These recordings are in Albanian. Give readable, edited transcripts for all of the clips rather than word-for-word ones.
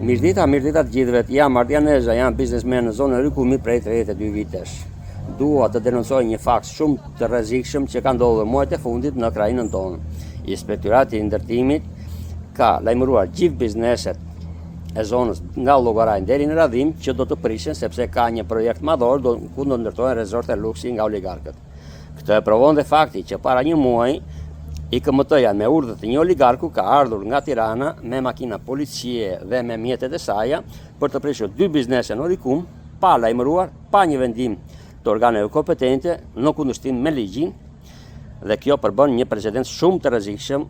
Mirdita të gjithëve, jam Ardianeza, jam biznesmen në zonën Rykumi prej 32 vitesh. Dua të denoncoj një fakt shumë të rrezikshëm që ka ndodhur muajt e fundit në krainën tonë. Inspektorati i ndërtimit ka lajmëruar gjithë bizneset e zonës nga Llogarajnë deri në Radhim që do të prishen sepse ka një projekt madhor ku do ndërtohen rezorte luksi nga oligarkët. Këtë e provon dhe fakti që para një muaji IKMT-ja me urdhër të një oligarku ka ardhur nga Tirana me makina policie dhe me mjetet e saj për të prishur 2 biznese në Rikum, pa lajmëruar, pa një vendim të organeve kompetente, në kundërshtim me ligjin, dhe kjo përbën një precedent shumë të rrezikshëm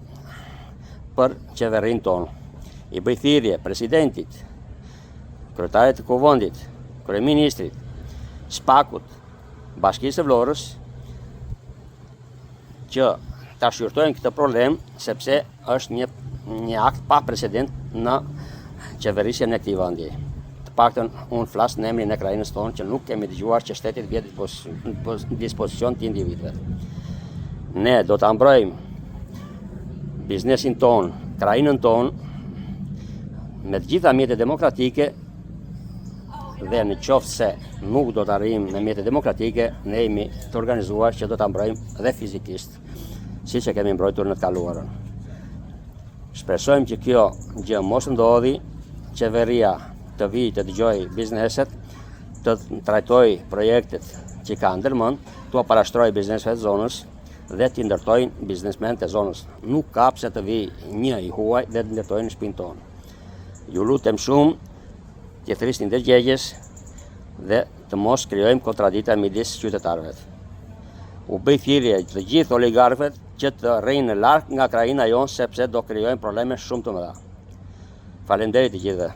për qeverinë tonë. I bëj thirrje presidentit, kryetarit të Kuvendit, kryeministrit, Spakut, Bashkisë së Vlorës që ta shqyrtojnë këtë problem sepse është një akt pa precedent në qeverisjen e këtij vendi. Të paktën unë flas në emrin e krainës tonë që nuk kemi dëgjuar që shteti të vjetë në dispozicion të individëve. Ne do ta mbrojmë biznesin tonë, krainën tonë me të gjitha mjetet demokratike dhe në qoftë se nuk do të arrijmë me mjetet demokratike, ne jemi të organizuar që do ta mbrojmë dhe fizikisht, siç e kemi mbrojtur në të kaluarën. Shpresojmë që kjo gjë mos ndodhi, qeveria të vijë të dëgjoj bizneset, të trajtoj projektet që ka ndërmend, t'u parashtroj bizneset e zonës dhe t'i ndërtojnë biznesmenët e zonës. Nuk ka pse të vijë një i huaj dhe të ndërtojnë në shtëpinë tonë. Ju lutem shumë të thrisni ndërgjegjes dhe të mos krijojmë kontradikta midis qytetarëve. U bëj thirrje të gjithë oligarkëve që të rrinë larg nga kraina jonë sepse do krijojnë probleme shumë të mëdha. Faleminderit të gjithëve.